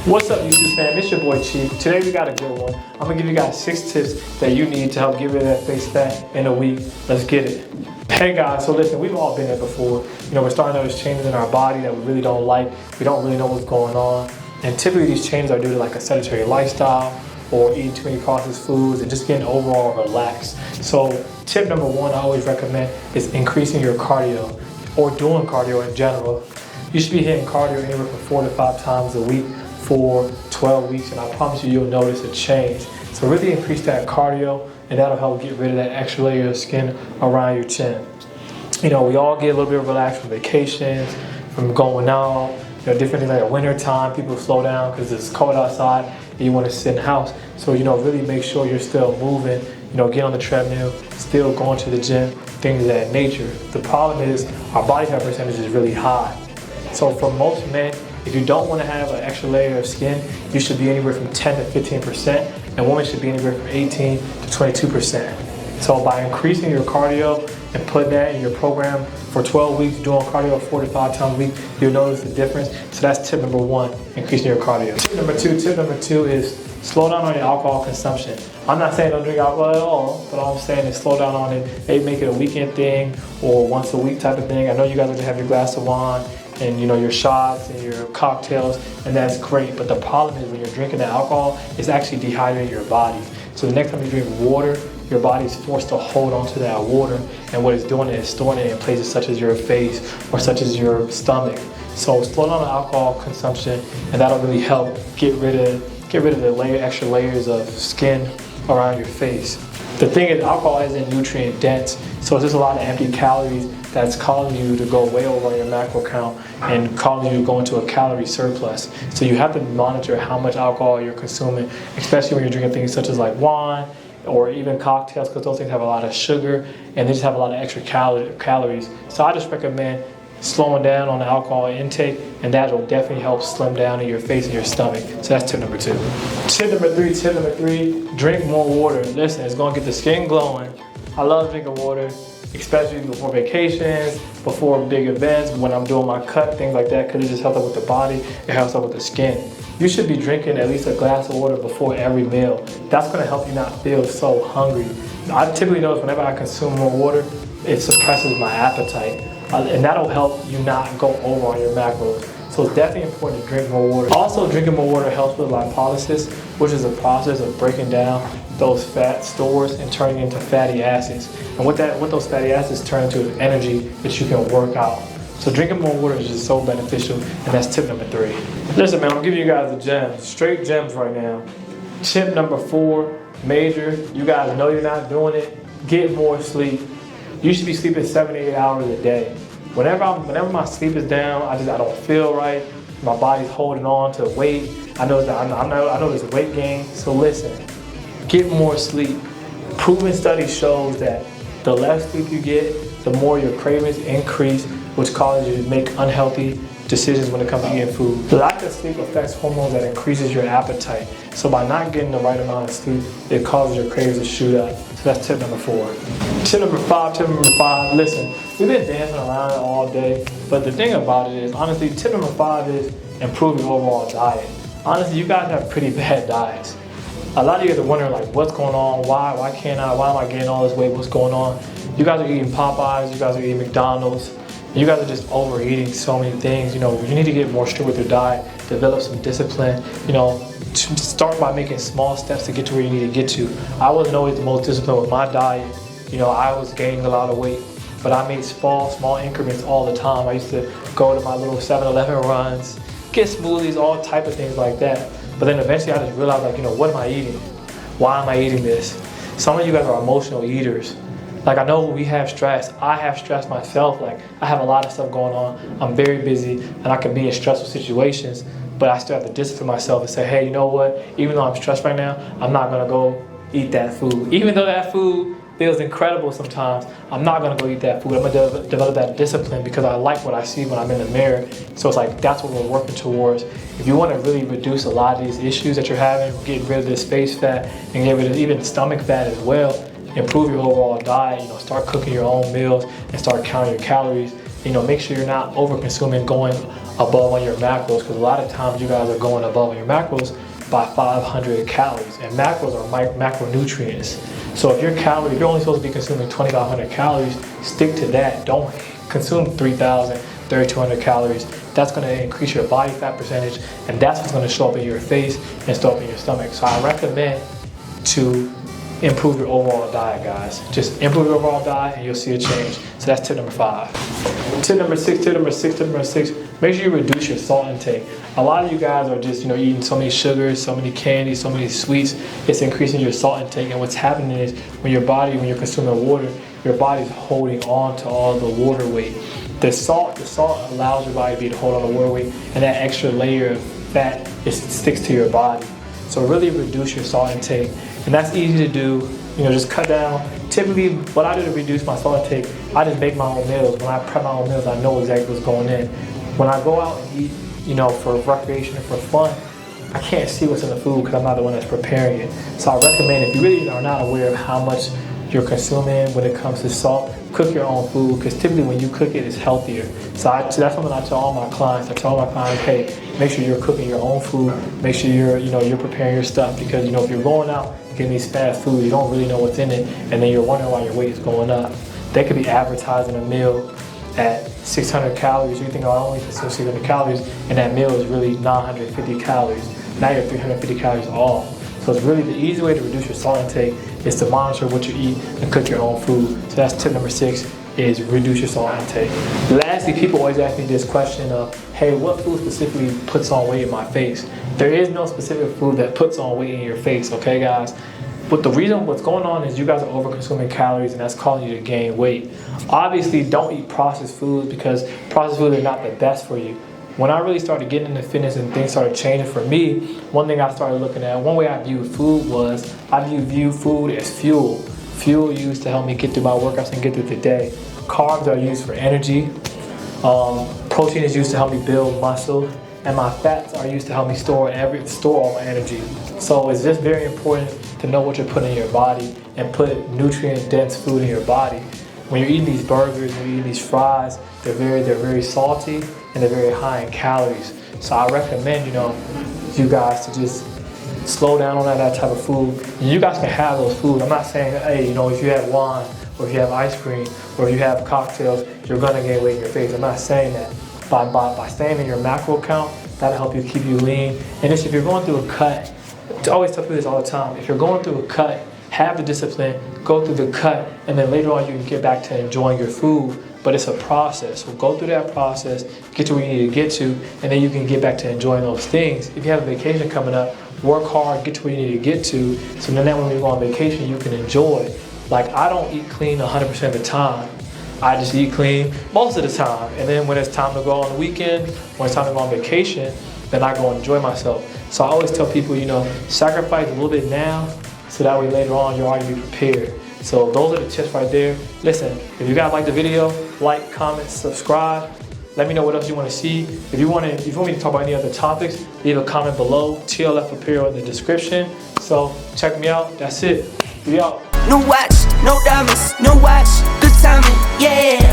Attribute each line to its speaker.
Speaker 1: What's up, YouTube fam? It's your boy Chief. Today we got a good one. I'm gonna give you guys 6 tips that you need to help get rid of that face fat in a week. Let's get it. Hey guys, so listen, we've all been there before. We're starting to notice changes in our body that we really don't like. We don't really know what's going on. And typically these changes are due to like a sedentary lifestyle or eating too many processed foods and just getting overall relaxed. So tip number 1 I always recommend is increasing your cardio or doing cardio in general. You should be hitting cardio anywhere from 4 to 5 times a week for 12 weeks, and I promise you'll notice a change. So really increase that cardio, and that'll help get rid of that extra layer of skin around your chin. We all get a little bit of relaxed from vacations, from going out, different things like winter time, people slow down because it's cold outside and you want to sit in the house. So, really make sure you're still moving, get on the treadmill, still going to the gym, things of that nature. The problem is our body fat percentage is really high. So for most men, if you don't want to have an extra layer of skin, you should be anywhere from 10 to 15%, and women should be anywhere from 18 to 22%. So by increasing your cardio and putting that in your program for 12 weeks, doing cardio 4 to 5 times a week, you'll notice the difference. So that's tip number 1, increasing your cardio. Tip number two is slow down on your alcohol consumption. I'm not saying don't drink alcohol at all, but all I'm saying is slow down on it. Maybe make it a weekend thing or once a week type of thing. I know you guys like to have your glass of wine and your shots and your cocktails, and that's great, but the problem is when you're drinking the alcohol, it's actually dehydrating your body. So the next time you drink water, your body's forced to hold on to that water, and what it's doing is storing it in places such as your face or such as your stomach. So slow down the alcohol consumption, and that'll really help get rid of the extra layers of skin around your face. The thing is, alcohol isn't nutrient dense, so it's just a lot of empty calories that's causing you to go way over your macro count and causing you to go into a calorie surplus. So you have to monitor how much alcohol you're consuming, especially when you're drinking things such as like wine or even cocktails, because those things have a lot of sugar and they just have a lot of extra calories. So I just recommend slowing down on the alcohol intake, and that will definitely help slim down in your face and your stomach. So that's tip number 2. Tip number three, drink more water. Listen, it's gonna get the skin glowing. I love drinking water, especially before vacations, before big events, when I'm doing my cut, things like that, because it just helps out with the body, it helps out with the skin. You should be drinking at least a glass of water before every meal. That's gonna help you not feel so hungry. I typically notice whenever I consume more water, it suppresses my appetite. And that'll help you not go over on your macros. So it's definitely important to drink more water. Also, drinking more water helps with lipolysis, which is a process of breaking down those fat stores and turning into fatty acids. And what those fatty acids turn into is energy that you can work out. So drinking more water is just so beneficial, and that's tip number 3. Listen, man, I'm giving you guys the gems, straight gems right now. Tip number 4, major. You guys know you're not doing it. Get more sleep. You should be sleeping 7 to 8 hours a day. Whenever my sleep is down, I don't feel right. My body's holding on to weight. I know there's weight gain. So listen, get more sleep. Proven study shows that the less sleep you get, the more your cravings increase, which causes you to make unhealthy decisions when it comes to eating food. The lack of sleep affects hormones that increases your appetite. So by not getting the right amount of sleep, it causes your cravings to shoot up. So that's tip number 4. Tip number 5, listen, we've been dancing around it all day, but the thing about it is, honestly, tip number 5 is improve your overall diet. Honestly, you guys have pretty bad diets. A lot of you guys are wondering like, what's going on? Why am I getting all this weight? What's going on? You guys are eating Popeyes, you guys are eating McDonald's. You guys are just overeating so many things. You need to get more strict with your diet, develop some discipline, start by making small steps to get to where you need to get to. I wasn't always the most disciplined with my diet. I was gaining a lot of weight, but I made small increments all the time. I used to go to my little 7-Eleven runs, get smoothies, all type of things like that. But then eventually I just realized what am I eating? Why am I eating this? Some of you guys are emotional eaters. Like, I know we have stress. I have stress myself. Like, I have a lot of stuff going on. I'm very busy, and I can be in stressful situations, but I still have to discipline myself and say, hey, you know what? Even though I'm stressed right now, I'm not gonna go eat that food. Even though that food feels incredible sometimes, I'm not gonna go eat that food. I'm gonna develop that discipline because I like what I see when I'm in the mirror. So it's like, that's what we're working towards. If you wanna really reduce a lot of these issues that you're having, get rid of this face fat, and get rid of even stomach fat as well, improve your overall diet, start cooking your own meals and start counting your calories. Make sure you're not over consuming, going above on your macros, because a lot of times you guys are going above on your macros by 500 calories, and macros are macronutrients. So if you're only supposed to be consuming 2,500 calories, stick to that. Don't consume 3,000, 3,200 calories. That's going to increase your body fat percentage, and that's what's going to show up in your face and show up in your stomach. So I recommend to improve your overall diet, guys. Just improve your overall diet and you'll see a change. So that's tip number 5. Tip number 6, make sure you reduce your salt intake. A lot of you guys are just, eating so many sugars, so many candies, so many sweets. It's increasing your salt intake, and what's happening is when you're consuming water, your body's holding on to all the water weight. The salt allows your body to hold on to water weight, and that extra layer of fat, it sticks to your body. So really reduce your salt intake, and that's easy to do. Just cut down. Typically, what I do to reduce my salt intake, I just make my own meals. When I prep my own meals, I know exactly what's going in. When I go out and eat, for recreation and for fun, I can't see what's in the food because I'm not the one that's preparing it. So I recommend, if you really are not aware of how much you're consuming when it comes to salt, cook your own food, because typically when you cook it, it's healthier. So that's something I tell all my clients. I tell all my clients, hey, make sure you're cooking your own food. Make sure you're preparing your stuff, because if you're going out and getting these fast food, you don't really know what's in it, and then you're wondering why your weight is going up. They could be advertising a meal at 600 calories. You think, I only consume 600 calories, and that meal is really 950 calories. Now you're 350 calories off. So it's really the easy way to reduce your salt intake is to monitor what you eat and cook your own food. So that's tip number 6, is reduce your salt intake. Lastly, people always ask me this question of, hey, what food specifically puts on weight in my face? There is no specific food that puts on weight in your face, okay guys? But the reason what's going on is you guys are over consuming calories, and that's causing you to gain weight. Obviously, don't eat processed foods, because processed foods are not the best for you. When I really started getting into fitness and things started changing for me, one thing I started looking at, one way I viewed food was, I viewed food as fuel. Fuel used to help me get through my workouts and get through the day. Carbs are used for energy. Protein is used to help me build muscle. And my fats are used to help me store all my energy. So it's just very important to know what you're putting in your body and put nutrient-dense food in your body. When you're eating these burgers, when you're eating these fries, they're very salty and they're very high in calories. So I recommend, you guys to just slow down on that type of food. You guys can have those foods. I'm not saying, hey, if you have wine or if you have ice cream or if you have cocktails, you're gonna gain weight in your face. I'm not saying that. By staying in your macro count, that'll help you keep you lean. And if you're going through a cut, I always tell people this all the time, if you're going through a cut, have the discipline, go through the cut, and then later on you can get back to enjoying your food. But it's a process, so go through that process, get to where you need to get to, and then you can get back to enjoying those things. If you have a vacation coming up, work hard, get to where you need to get to, so then when you go on vacation, you can enjoy. Like, I don't eat clean 100% of the time. I just eat clean most of the time. And then when it's time to go on the weekend, when it's time to go on vacation, then I go enjoy myself. So I always tell people, sacrifice a little bit now, so that way later on you'll already be prepared. So those are the tips right there. Listen, if you guys like the video, like, comment, subscribe. Let me know what else you want to see. If you want me to talk about any other topics, leave a comment below. TLF Apparel in the description. So check me out. That's it. We out.
Speaker 2: No watch, no diamonds, no watch, good timing, yeah.